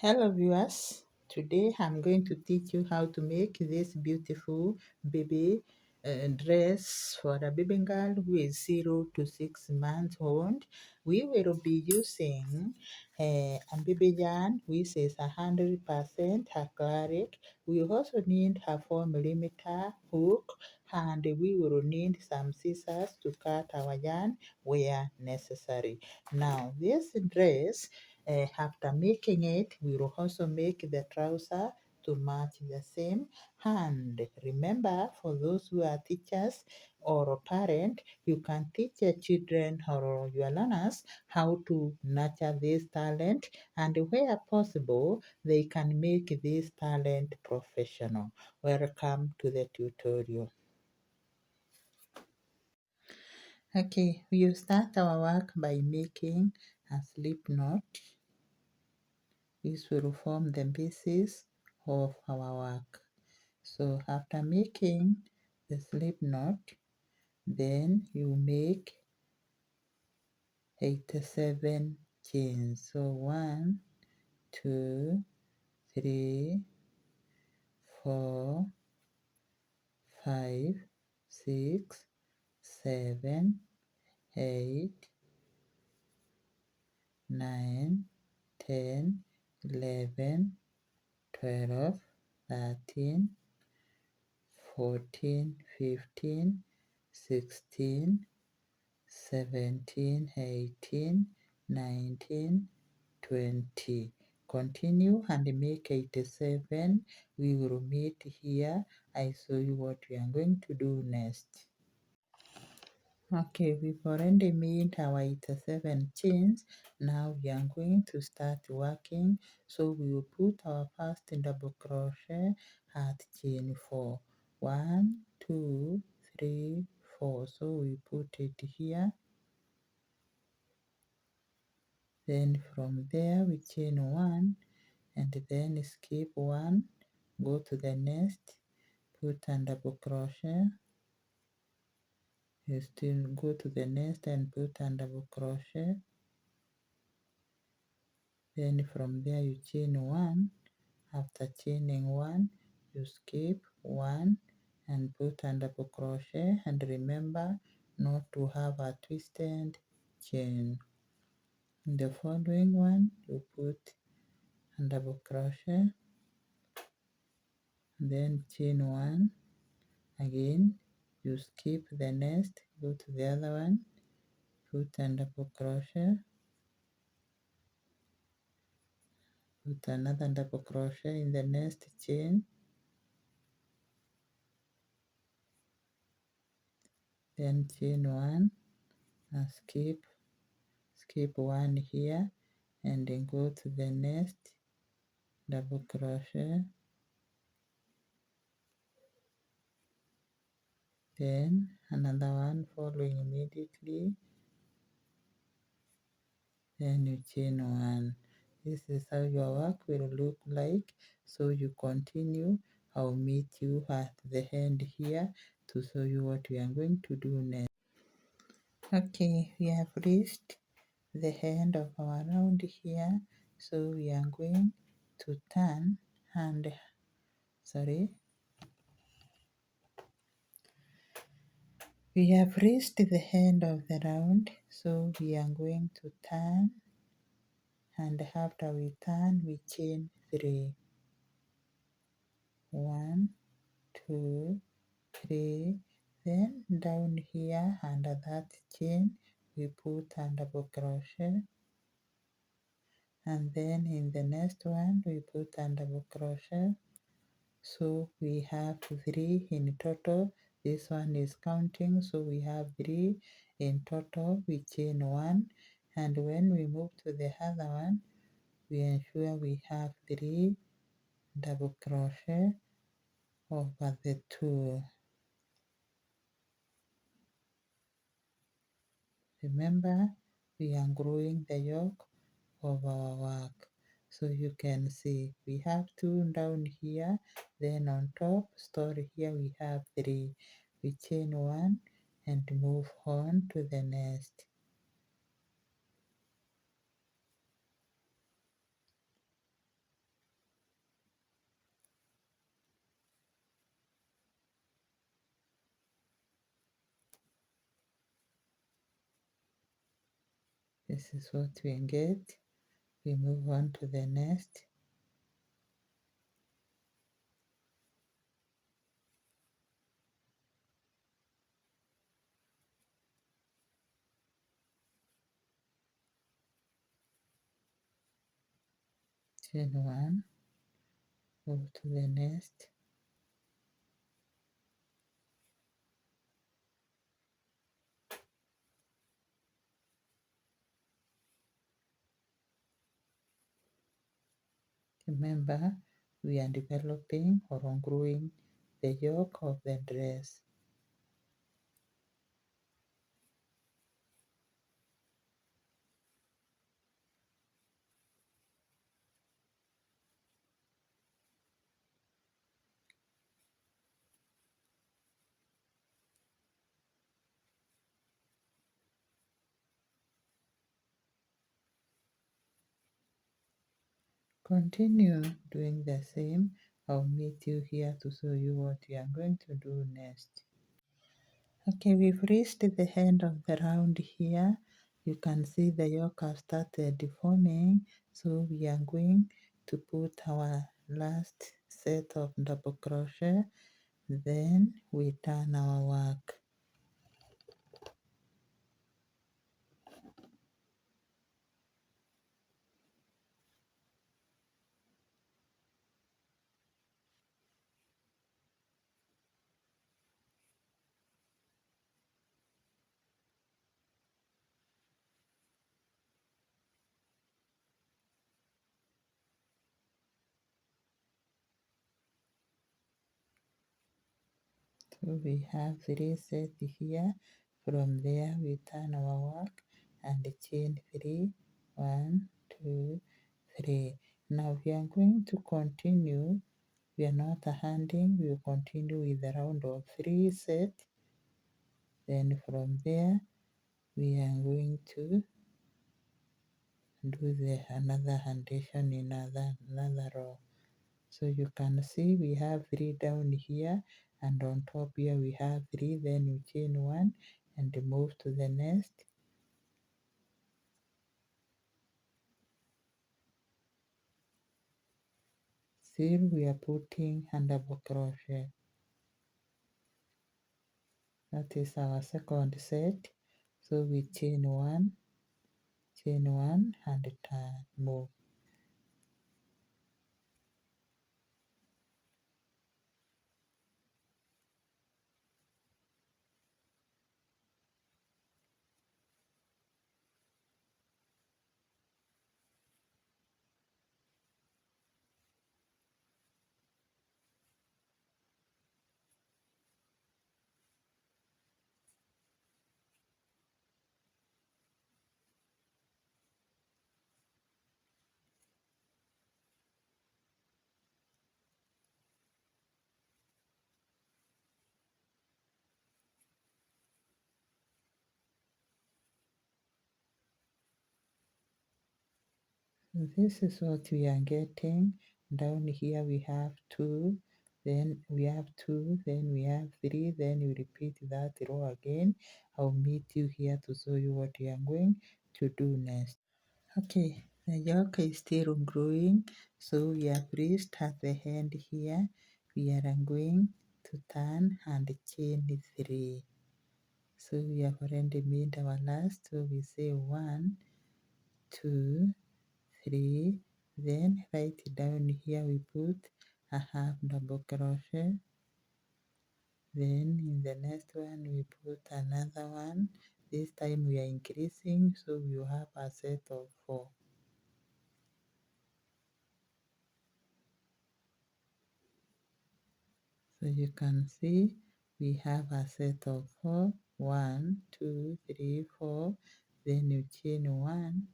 Hello viewers, today I'm going to teach you how to make this beautiful baby dress for a baby girl who is 0 to 6 months old. We will be using a baby yarn which is 100% acrylic. We also need a 4mm hook, and we will need some scissors to cut our yarn where necessary. Now this dress, after making it, we will also make the trouser to match the same. And remember, for those who are teachers or parent, you can teach your children or your learners how to nurture this talent, and where possible, they can make this talent professional. Welcome to the tutorial. Okay, we start our work by making a slip knot. This will form the basis of our work. So after making the slip knot, then you make 87 chains. So 1, 2, 3, 4, 5, 6, 7, 8, 9, 10, 11, 12, 13, 14, 15, 16, 17, 18, 19, 20. Continue and make 87. We will meet here. I show you what we are going to do next. Okay, we've already made our 87 chains. Now we are going to start working. So we will put our first double crochet at chain 4. 1, 2, 3, 4. So we put it here. Then from there we chain 1 and then skip 1, go to the next, put a double crochet. You still go to the next and put a double crochet. Then from there you chain 1. After chaining 1, you skip 1 and put a double crochet, and remember not to have a twisted chain. In the following one, you put a double crochet, then chain 1. Again, you skip the next, go to the other one, put a double crochet, put another double crochet in the next chain, then chain 1 and skip 1 here, and then go to the next double crochet, then another one following immediately, then you chain 1. This is how your work will look like. So you continue. I'll meet you at the end here to show you what we are going to do next. Okay, we have reached the end of our round here. So we are going to turn and we have reached the end of the round. So we are going to turn, and after we turn we chain 3. 1, 2, 3. Then down here under that chain we put a double crochet, and then in the next one we put a double crochet. So we have 3 in total. This one is counting, so we have 3 in total. We chain 1, and when we move to the other one, we ensure we have 3 double crochet over the 2. Remember, we are gluing the yoke of our work. So you can see we have 2 down here, then on top story here we have 3. We chain 1 and move on to the next. This is what we get. We move on to the next. Chain one, go to the next. Remember, we are developing or uncrewing the yoke of the dress. Continue doing the same. I'll meet you here to show you what we are going to do next. Okay, we've reached the end of the round here. You can see the yoke has started deforming, so we are going to put our last set of double crochet, then we turn our work. So we have 3 sets here. From there we turn our work and chain 3, 1, 2, 3. Now we are going to continue. We are not handing, we will continue with the round of 3 sets. Then from there we are going to do another handation in another row. So you can see we have 3 down here, and on top here we have 3, then you chain 1 and move to the next. Still we are putting a double crochet. That is our second set. So we chain 1 and turn, move. So this is what we are getting. Down here we have 2, then we have 2, then we have 3, then you repeat that row again. I'll meet you here to show you what we are going to do next. Okay, the yoke is still growing, so we have reached at the end here. We are going to turn and chain 3. So we have already made our last, so we say 1, 2, 3, then right down here we put a half double crochet, then in the next one we put another one. This time we are increasing, so we will have a set of 4. So you can see we have a set of 4, 1, 2, 3, 4, then you chain 1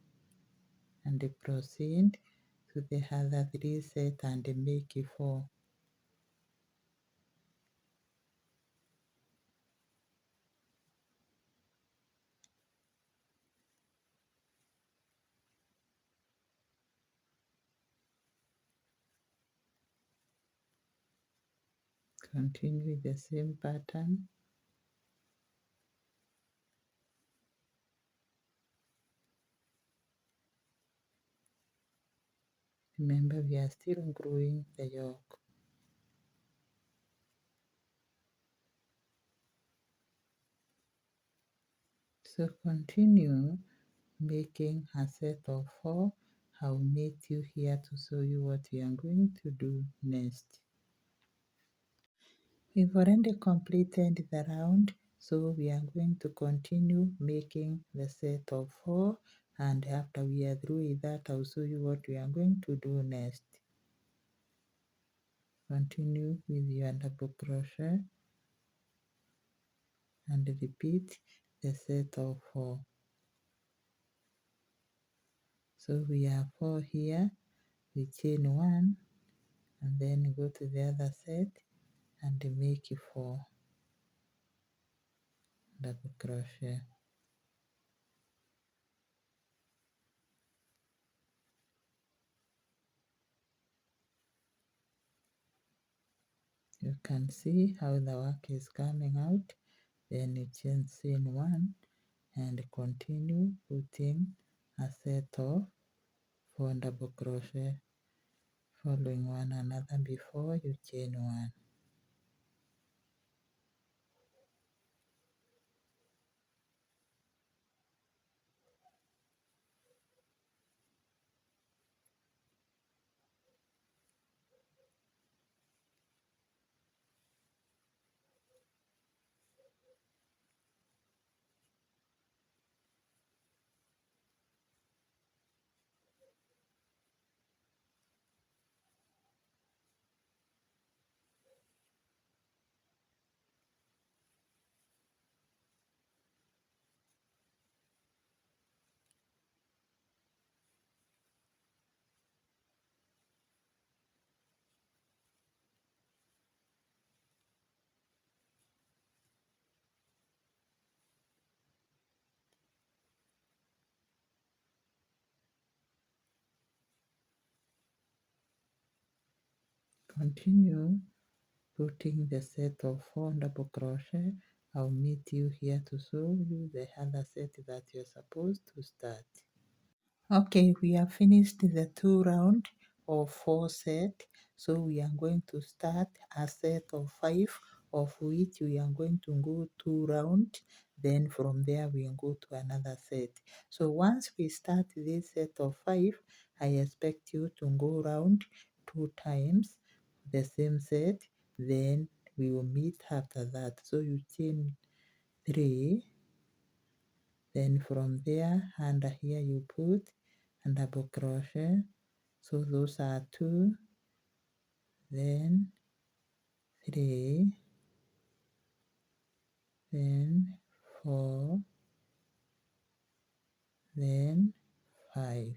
and proceed to the other 3 sets and make 4. Continue with the same pattern. Remember, we are still gluing the yoke. So continue making a set of 4. I'll meet you here to show you what we are going to do next. We've already completed the round, so we are going to continue making the set of 4, and after we are through with that, I'll show you what we are going to do next. Continue with your double crochet and repeat the set of 4. So we have 4 here, we chain 1 and then go to the other set and make 4 double crochet. You can see how the work is coming out. Then you chain 1 and continue putting a set of 4 double crochet following one another before you chain 1. Continue putting the set of 4 double crochet. I'll meet you here to show you the other set that you're supposed to start. Okay, we have finished the 2 round of 4 set. So we are going to start a set of 5, of which we are going to go 2 round. Then from there we go to another set. So once we start this set of 5, I expect you to go round 2 times the same set. Then we will meet after that. So you chain 3. Then from there, under here you put a double crochet. So those are 2, then 3, then 4, then 5.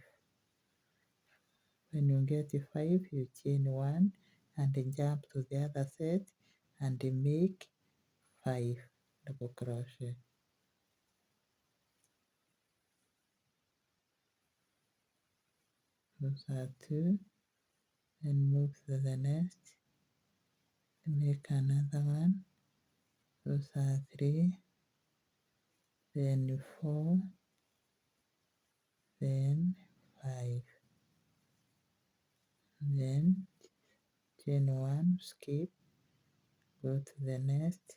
When you get to 5, you chain 1 and then jump to the other set and make 5 double crochet. Those are 2, then move to the next, make another one. Those are 3, then 4, then 5, then chain 1, skip, go to the next,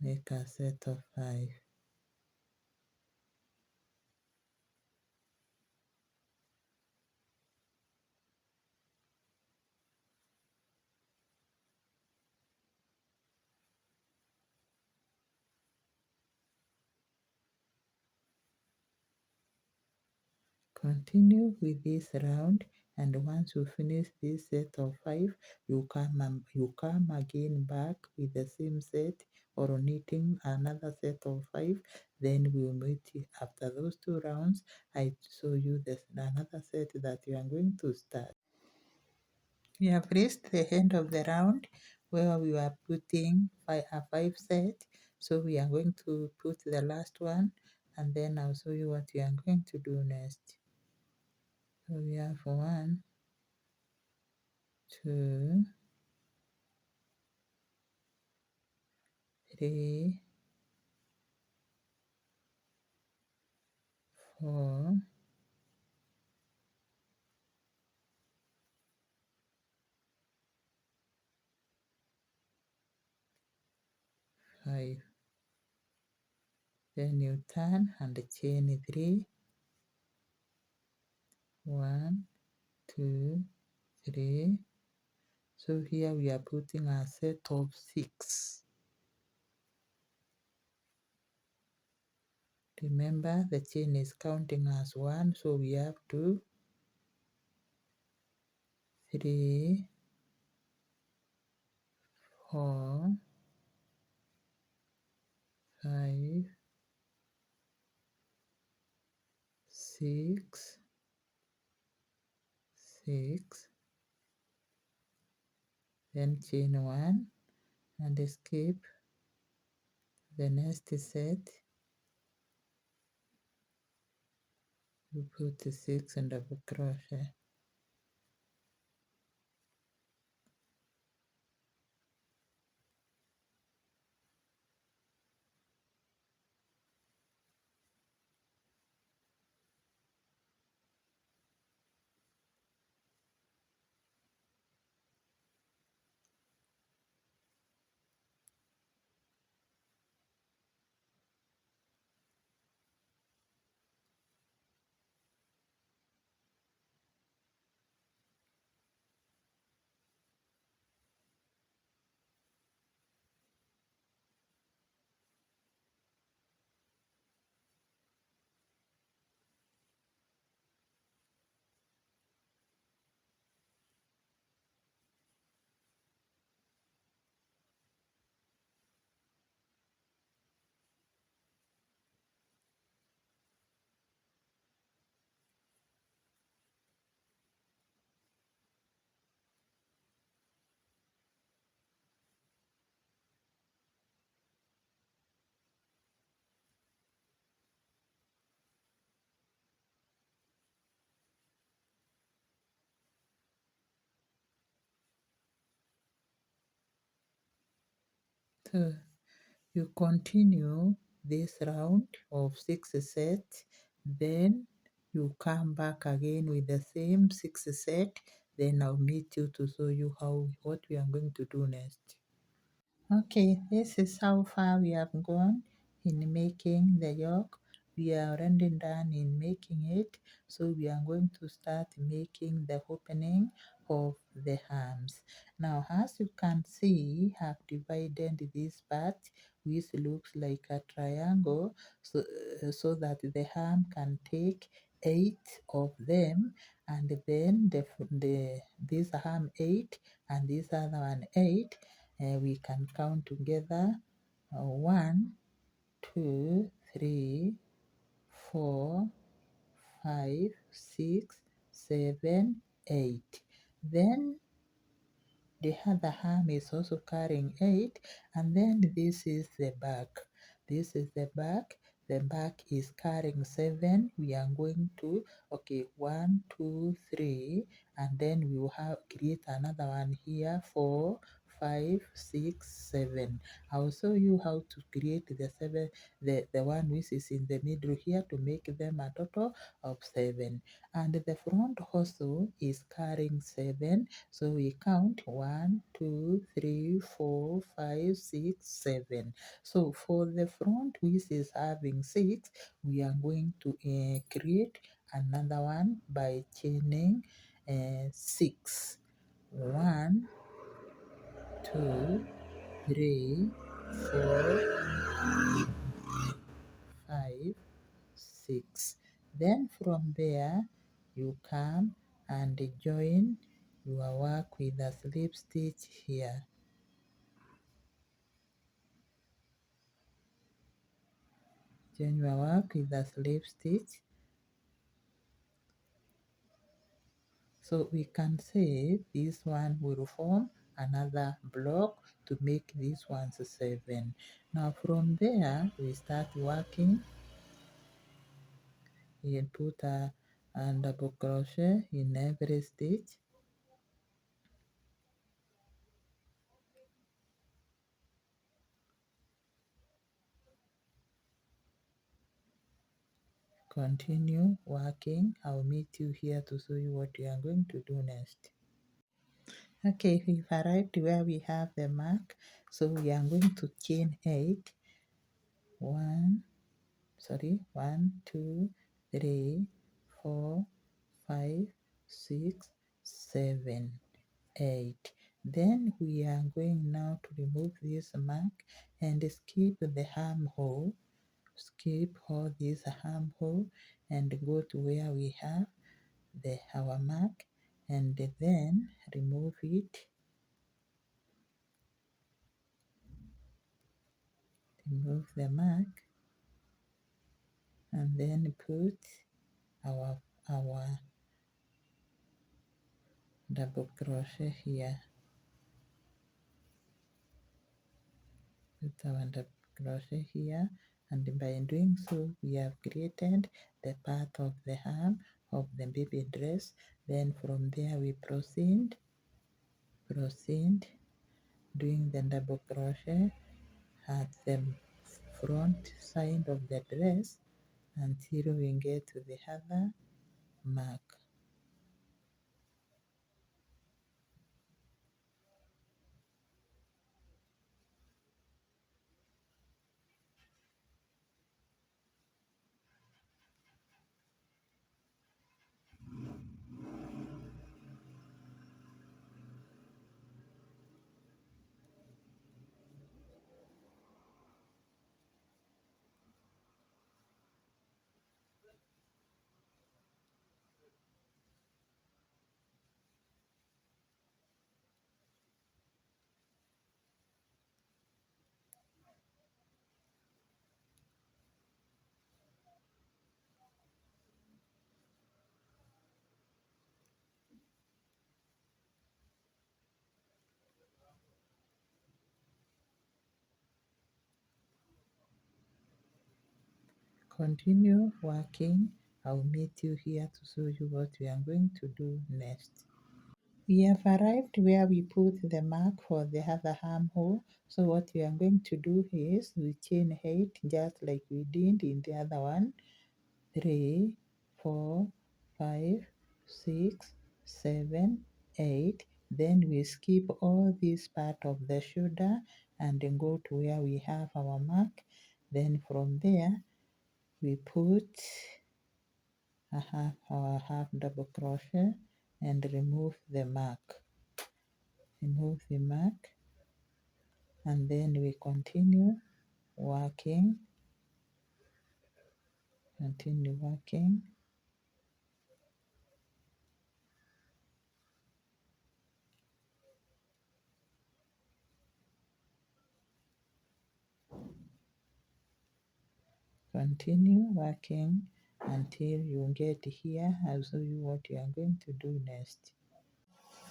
make a set of 5. Continue with this round, and once you finish this set of 5, you come again back with the same set or knitting another set of 5. Then we will meet after those 2 rounds. I show you another set that you are going to start. We have reached the end of the round where we were putting a 5 set. So we are going to put the last one, and then I'll show you what we are going to do next. So we have 1, 2, 3, 4, 5. Then you turn and chain 3. 1, 2, 3. So here we are putting a set of 6. Remember the chain is counting as 1, so we have 2, 3, 4, 5, 6, 6, then chain 1 and skip the next set. You put 6 and double crochet. So you continue this round of 6 sets, then you come back again with the same 6 set, then I'll meet you to show you what we are going to do next. Okay, this is how far we have gone in making the yoke. We are already done in making it, so we are going to start making the opening of the arms. Now, as you can see, I have divided this part, which looks like a triangle, so that the arm can take 8 of them, and then this arm 8 and this other one 8. We can count together 1, 2, 3, 4, 5, 6, 7, 8. Then the other arm is also carrying 8, and then this is the back. This is the back. The back is carrying 7. We are going to, okay, 1, 2, 3, and then we will create another one here, 4, 5, 6, 7. I'll show you how to create the one which is in the middle here to make them a total of 7. And the front also is carrying 7. So we count 1, 2, 3, 4, 5, 6, 7. So for the front, which is having 6, we are going to create another one by chaining 6. 1, 2, 3, 4, 5, 6. Then from there, you come and join your work with a slip stitch here. Join your work with a slip stitch. So we can say this one will form another block to make these ones 7. Now from there, we start working. You put a double crochet in every stitch. Continue working. I'll meet you here to show you what you are going to do next. Okay, we've arrived where we have the mark, so we are going to chain 8. One, sorry, 1, 2, 3, 4, 5, 6, 7, 8. Then we are going now to remove this mark and skip the armhole. Skip all this armhole and go to where we have our mark, and then remove it. Remove the mark and then put our double crochet here. Put our double crochet here, and by doing so we have created the part of the arm of the baby dress. Then from there we proceed doing the double crochet at the front side of the dress until we get to the other mark. Continue working. I'll meet you here to show you what we are going to do next. We have arrived where we put the mark for the other armhole. So what we are going to do is we chain 8 just like we did in the other one. 3, 4, 5, 6, 7, 8. Then we skip all this part of the shoulder and then go to where we have our mark. Then from there we put our half double crochet and remove the mark. Remove the mark, and then we continue working. Continue working. Continue working until you get here. I'll show you what you are going to do next.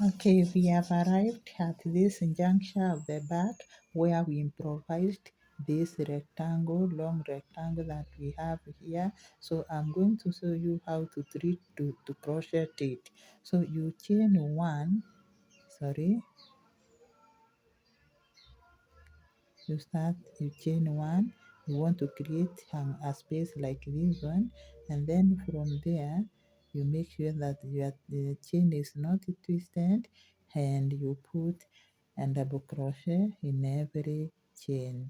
Okay, we have arrived at this juncture of the back where we improvised this rectangle, long rectangle that we have here. So I'm going to show you how to crochet it. So you chain 1, sorry, you chain 1. You want to create a space like this one, and then from there you make sure that the chain is not twisted, and you put a double crochet in every chain.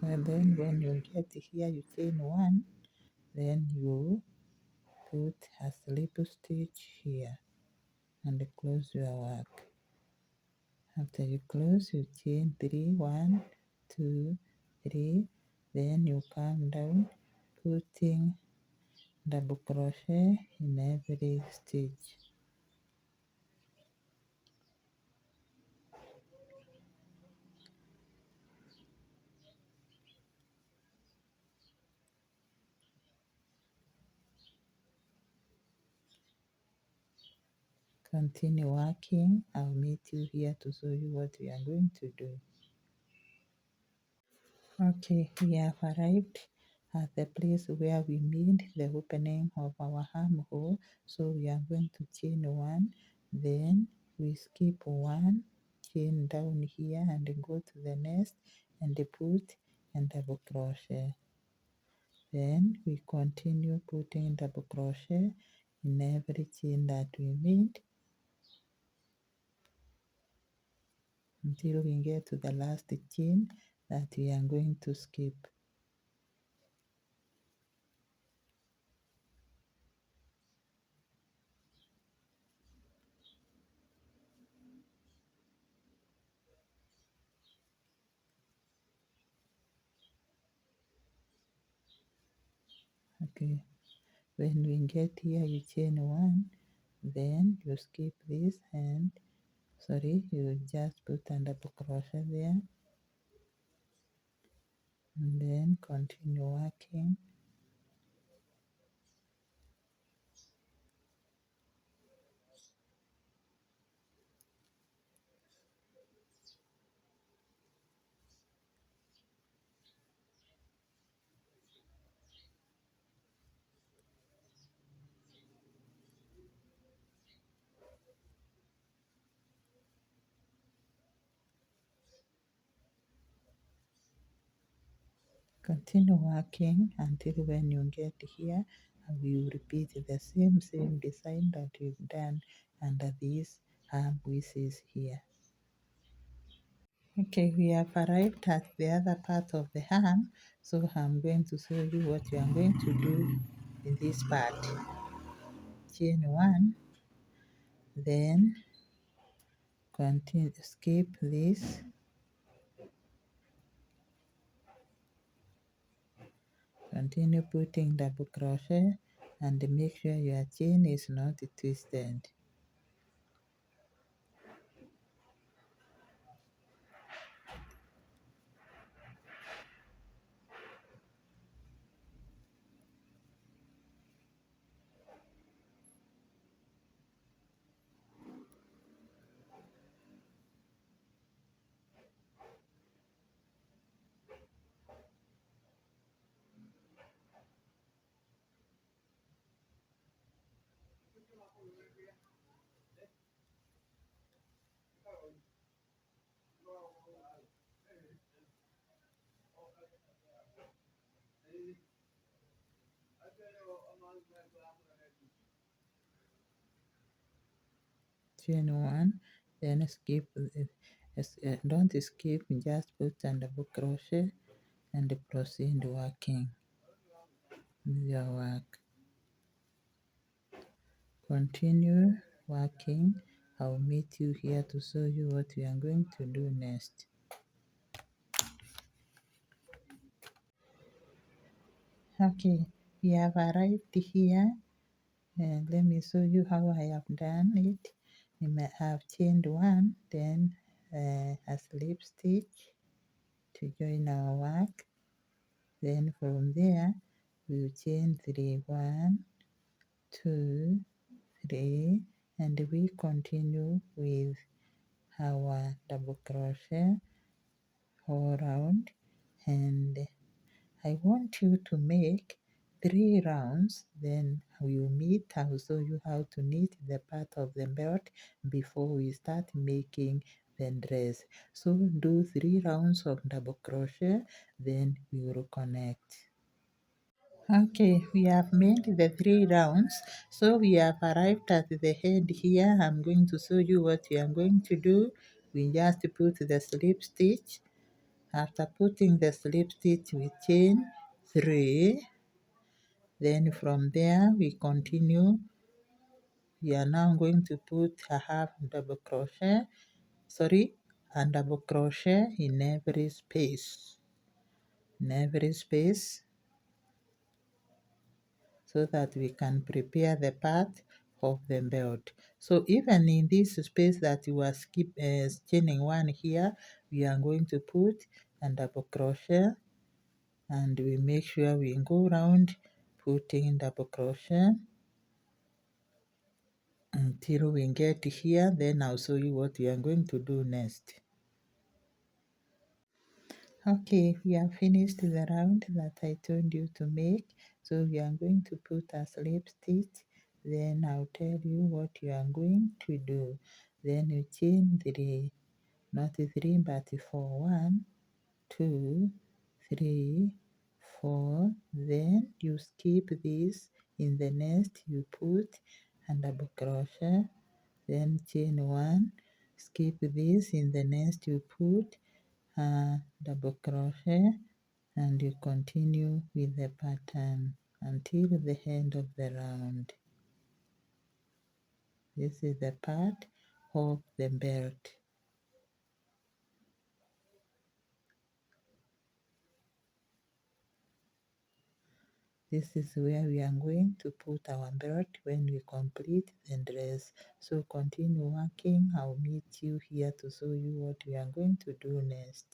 And then when you get here you chain 1, then you put a slip stitch here and close your work. After you close, you chain 3, 1, 2, 3. Then you come down, putting double crochet in every stitch. Continue working. I'll meet you here to show you what we are going to do. Okay, we have arrived at the place where we made the opening of our armhole. So we are going to chain one, then we skip one, chain down here and go to the next and put and double crochet. Then we continue putting double crochet in every chain that we made until we get to the last chain that we are going to skip. Okay, when we get here you chain one, then you skip this and you just put a double crochet there and then continue working. Continue working until when you get here and you repeat the same design that you've done under these arm pieces here. Okay, we have arrived at the other part of the arm, so I'm going to show you what you are going to do in this part. Chain one, then continue skip this, continue putting double crochet and make sure your chain is not twisted. Chain one, then skip, don't skip, just put a double crochet and proceed working your work. Continue working. I'll meet you here to show you what we are going to do next. Okay, we have arrived here and let me show you how I have done it. You may have chained one, then a slip stitch to join our work. Then from there, we'll chain three, 1, 2, 3, and we continue with our double crochet all around. And I want you to make 3 rounds, then we'll meet. I'll show you how to knit the part of the belt before we start making the dress. So do 3 rounds of double crochet, then we will connect. Okay, we have made the 3 rounds, so we have arrived at the head here. I'm going to show you what we are going to do. We just put the slip stitch. After putting the slip stitch, we chain 3. Then from there, we continue. We are now going to put a half double crochet, and double crochet in every space. So that we can prepare the part of the belt. So even in this space that you are chaining one here, we are going to put a double crochet and we make sure we go round putting double crochet until we get here. Then I'll show you what we are going to do next. Okay, we have finished the round that I told you to make. So we are going to put a slip stitch. Then I'll tell you what you are going to do. Then you chain 3, not 3 but 4. 1, 2, 3, 4. Then you skip this. In the next you put a double crochet. Then chain 1. Skip this. In the next you put double crochet, and you continue with the pattern until the end of the round. This is the part of the belt. This is where we are going to put our belt when we complete the dress. So continue working. I'll meet you here to show you what we are going to do next.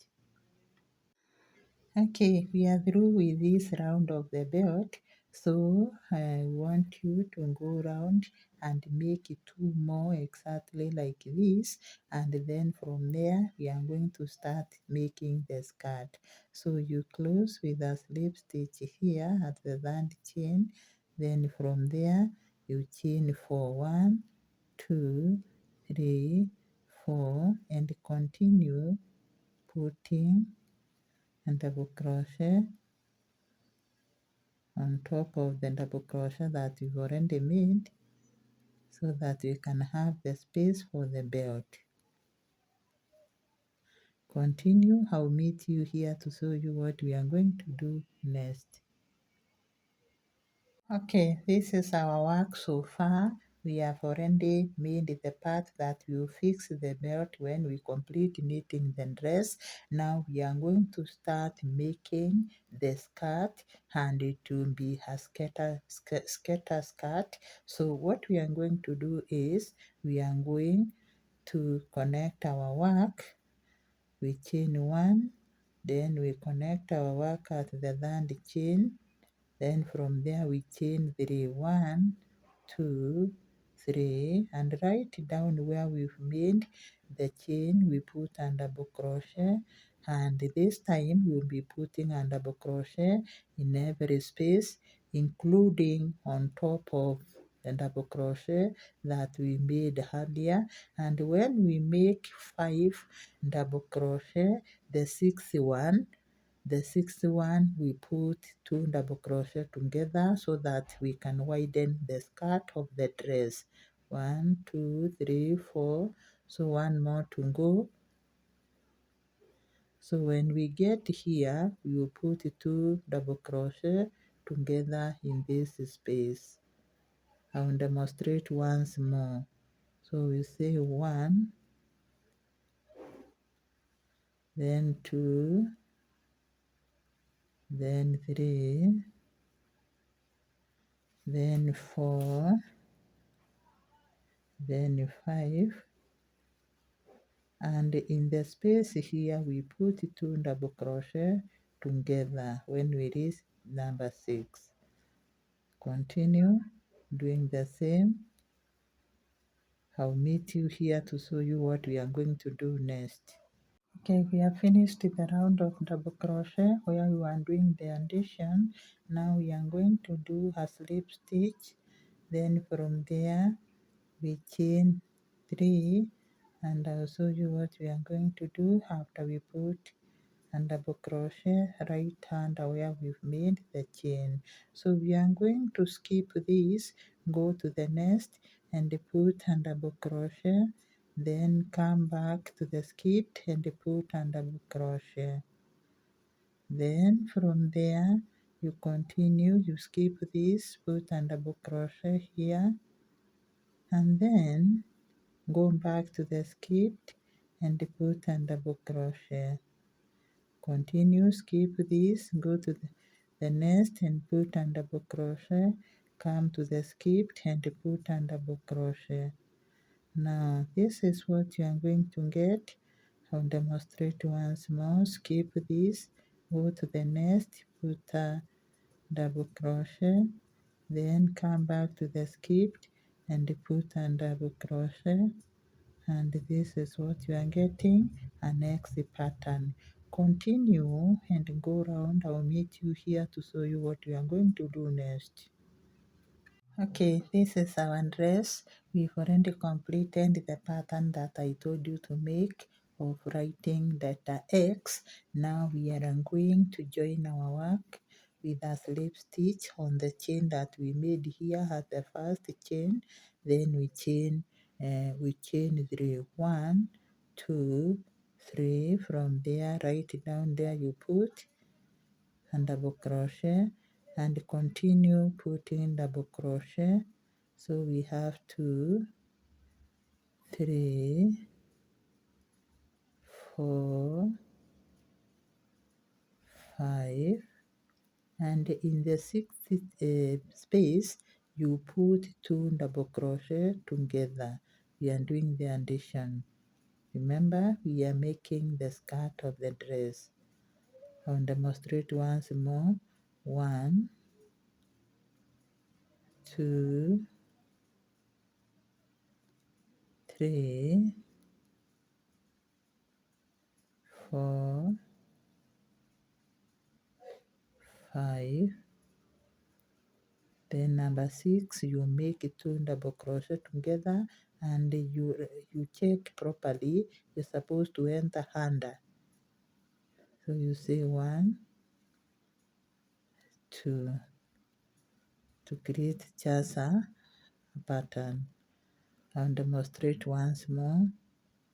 Okay, we are through with this round of the belt. So I want you to go round and make 2 more exactly like this, and then from there we are going to start making the skirt. So you close with a slip stitch here at the third chain, then from there you chain for 1, 2, 3, 4, and continue putting a double crochet on top of the double crochet that we've already made, so that we can have the space for the belt. Continue. I'll meet you here to show you what we are going to do next. Okay, this is our work so far. We have already made the part that will fix the belt when we complete knitting the dress. Now we are going to start making the skirt, and it will be a skater skirt. So what we are going to do is we are going to connect our work. We chain 1, then we connect our work at the third chain. Then from there we chain 3, 1, 2, 3, and right down where we've made the chain we put a double crochet, and this time we'll be putting a double crochet in every space, including on top of the double crochet that we made earlier. And when we make 5 double crochet, the sixth one we put 2 double crochet together so that we can widen the skirt of the dress. 1, 2, 3, 4. So one more to go. So when we get here, we will put 2 double crochet together in this space. I will demonstrate once more. So we say 1, then 2, then 3, then 4, then 5, and in the space here we put 2 double crochet together when we reach number 6. Continue doing the same. I'll meet you here to show you what we are going to do next. Okay, we have finished the round of double crochet where we are doing the addition. Now we are going to do a slip stitch. Then from there we chain 3, and I'll show you what we are going to do after we put a double crochet right under where we've made the chain. So we are going to skip this, go to the next and put a double crochet, then come back to the skip and put a double crochet. Then from there you continue, you skip this, put a double crochet here, and then go back to the skip and put a double crochet. Continue, skip this, go to the next and put a double crochet, come to the skip and put a double crochet. Now this is what you are going to get. I'll demonstrate once more. Skip this, go to the next, put a double crochet, then come back to the skip and put a double crochet, and this is what you are getting, a next pattern. Continue and go round. I'll meet you here to show you what we are going to do next. Okay, this is our dress. We've already completed the pattern that I told you to make of writing letter X. Now we are going to join our work with a slip stitch on the chain that we made here at the first chain. Then we chain 3, 1, 2, 3. From there, right down there you put and double crochet and continue putting double crochet. So we have 2, 3, 4, 5, and in the sixth space you put 2 double crochet together. We are doing the addition. Remember, we are making the skirt of the dress. I'll demonstrate once more. 1, 2, 3, 4, 5. Then number 6, you make 2 double crochet together, and you check properly. You're supposed to enter under. So you say 1, 2 to create just a pattern. I'll demonstrate once more.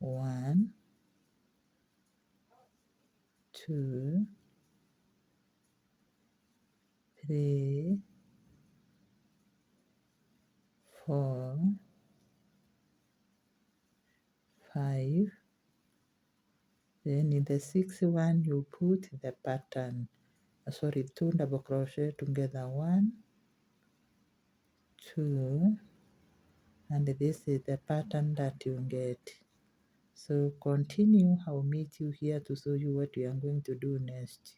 1, 2, 3, 4, 5. Then in the sixth one you put the pattern. Sorry, 2 double crochet together. 1, 2, and this is the pattern that you get. So continue. I'll meet you here to show you what we are going to do next.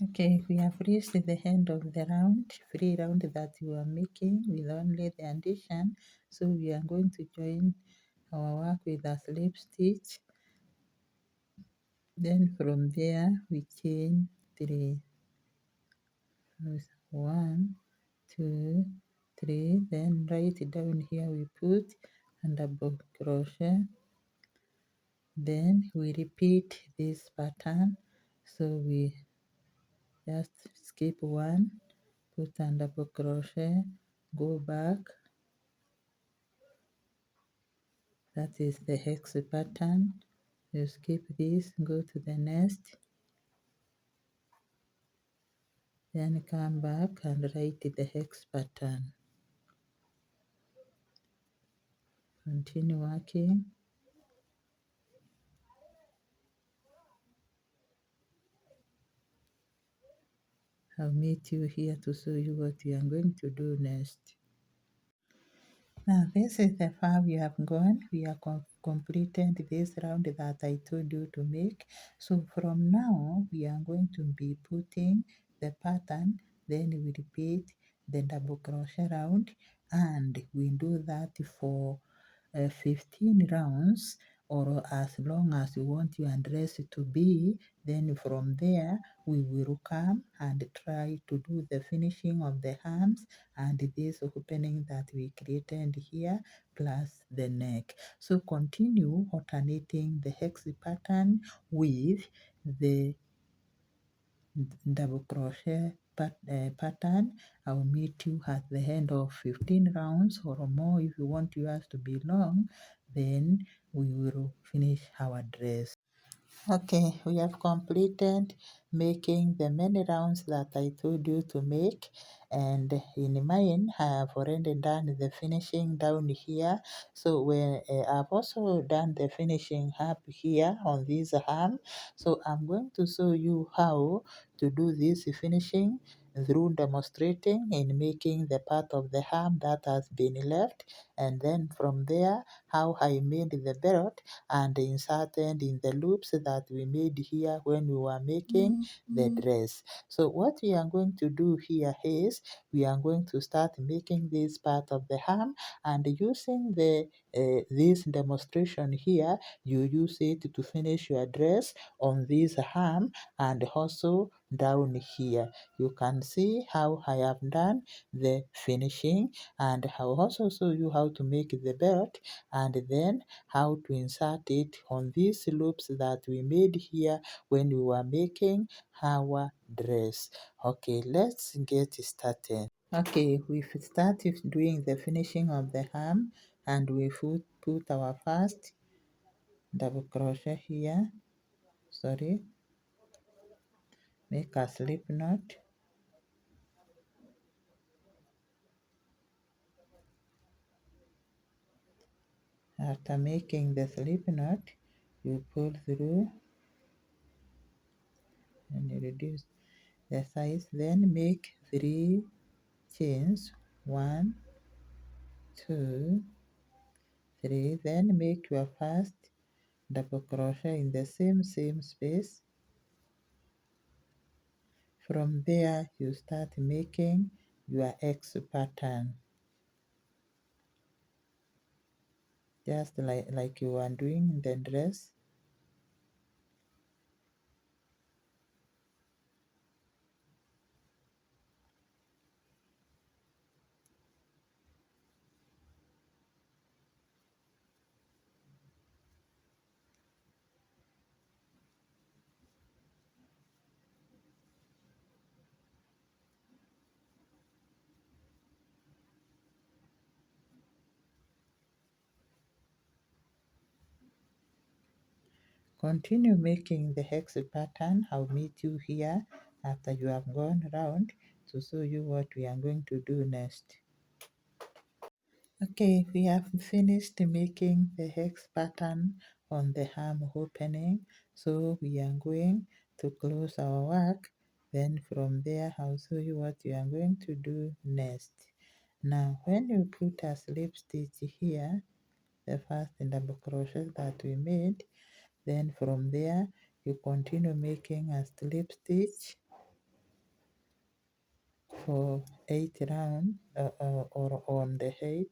Okay, we have reached the end of the free round that you are making with only the addition. So we are going to join our work with a slip stitch. Then from there we chain 3. 1, 2, 3. Then right down here we put a double crochet. Then we repeat this pattern. So we just skip 1, put a double crochet, go back. That is the hex pattern. You skip this, go to the next, then come back and write the hex pattern. Continue working. I'll meet you here to show you what we are going to do next. Now this is the far we have gone. We are completed this round that I told you to make. So from now we are going to be putting the pattern, then we repeat the double crochet round, and we do that for 15 rounds, or as long as you want your dress to be. Then from there we will come and try to do the finishing of the arms and this opening that we created here plus the neck. So continue alternating the hex pattern with the double crochet pattern. I will meet you at the end of 15 rounds or more. If you want yours to be long, then we will finish our dress. Okay, we have completed making the many rounds that I told you to make, and in mine I have already done the finishing down here. So when I've also done the finishing up here on this arm, so I'm going to show you how to do this finishing. through demonstrating in making the part of the ham that has been left, and then from there how I made the belt and inserted in the loops that we made here when we were making the dress. So what we are going to do here is we are going to start making this part of the ham, and using the this demonstration here, you use it to finish your dress on this ham and also down here. You can see how I have done the finishing, and I'll also show you how to make the belt and then how to insert it on these loops that we made here when we were making our dress. Okay, let's get started. Okay, we've started doing the finishing of the hem, and we put our first double crochet here, sorry, make a slip knot. After making the slip knot, you pull through and you reduce the size, then make 3 chains, 1, 2, 3, then make your first double crochet in the same space. From there you start making your X pattern, just like you are doing in the dress. Continue making the hex pattern. I'll meet you here after you have gone around to show you what we are going to do next. Okay, we have finished making the hex pattern on the arm opening, so we are going to close our work. Then from there I'll show you what we are going to do next. Now when you put a slip stitch here, the first double crochet that we made, then from there you continue making a slip stitch for 8 rounds or on the 8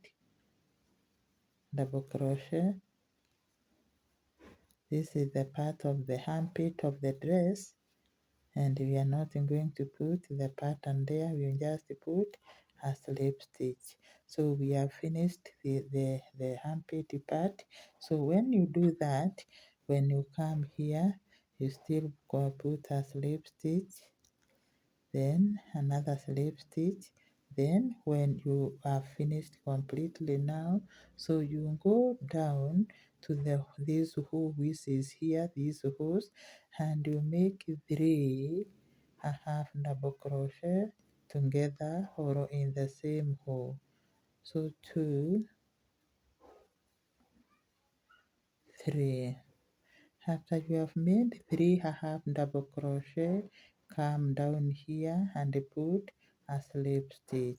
double crochet. This is the part of the armpit of the dress, and we are not going to put the pattern there, we will just put a slip stitch. So we have finished the armpit part. So when you do that, when you come here, you still go put a slip stitch, then another slip stitch. Then when you are finished completely now, so you go down to these is here, these holes, and you make 3 a half double crochet together or in the same hole. So 2, 3. After you have made 3 a half double crochet, come down here and put a slip stitch.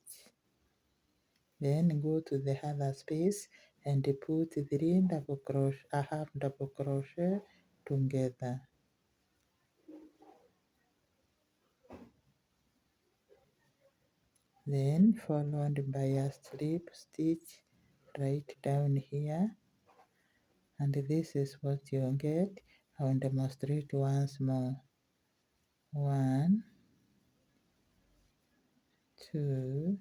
Then go to the other space and put 3 double crochet, a half double crochet together. Then followed by a slip stitch right down here, and this is what you get. I will demonstrate once more. 1, 2,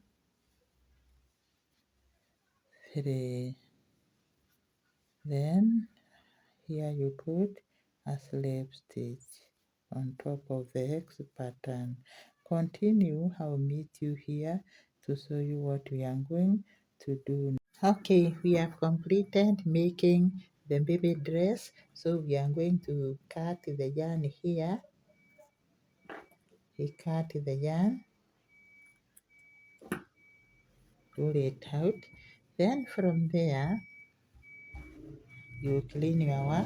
3. Then here you put a slip stitch on top of the hex pattern. Continue, I'll meet you here to show you what we are going to do. Okay, we have completed making the baby dress, so we are going to cut the yarn here. We cut the yarn, pull it out, then from there you clean your work.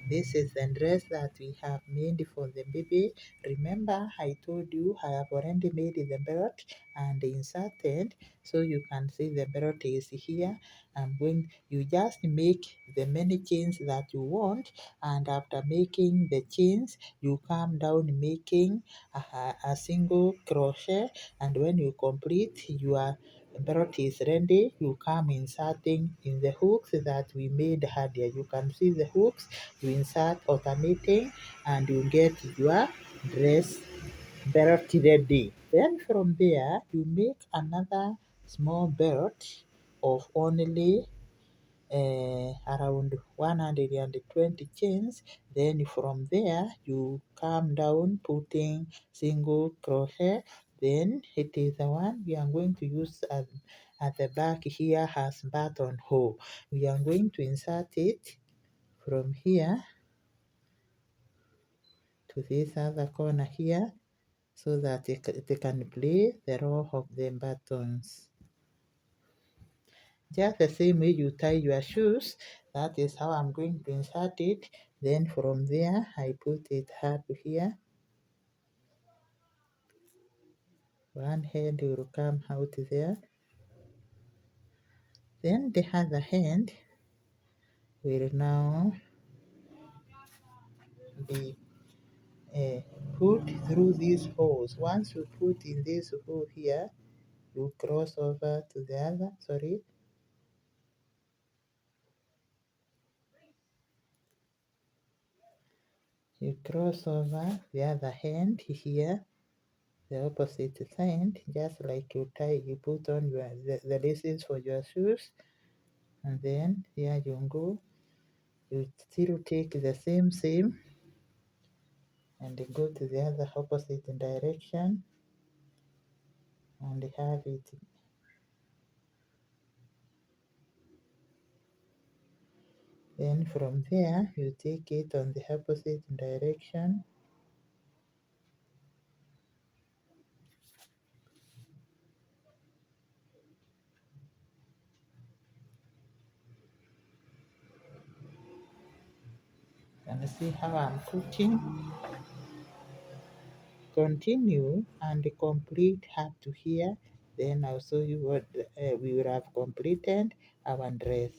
This is the dress that we have made for the baby. Remember, I told you I have already made the belt and inserted, so you can see the belt is here. You just make the many chains that you want, and after making the chains, you come down making a single crochet, and when you complete your belt is ready, you come inserting in the hooks that we made earlier. You can see the hooks, you insert alternating, and you get your dress belt ready. Then from there, you make another small belt of only around 120 chains. Then from there you come down putting single crochet. Then it is the one we are going to use at the back here has buttonhole. We are going to insert it from here to this other corner here, so that it can play the role of the buttons. Just the same way you tie your shoes, that is how I'm going to insert it. Then from there, I put it up here. One hand will come out there. Then the other hand will now be uh, put through these holes. Once you put in this hole here, you cross over to the other, you cross over the other hand here, the opposite side, just like you put on the laces for your shoes, and then here you go. You still take the same and go to the other opposite direction and have it. Then from there you take it on the opposite direction and see how I'm putting. Continue and complete up to here. Then I'll show you what we will have completed our dress.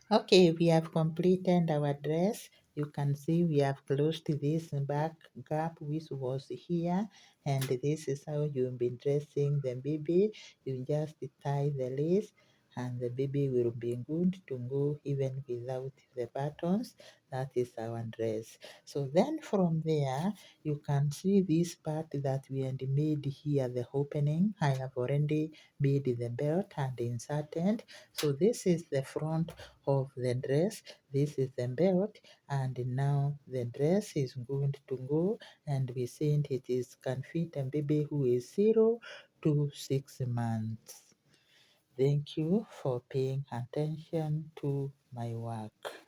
Okay, we have completed our dress. You can see we have closed this back gap which was here, and this is how you've been dressing the baby. You just tie the lace and the baby will be good to go even without the buttons. That is our dress. So then from there you can see this part that we had made here, the opening. I have already made the belt and inserted. So this is the front of the dress. This is the belt, and now the dress is going to go, and we said it is can fit a baby who is 0 to 6 months. Thank you for paying attention to my work.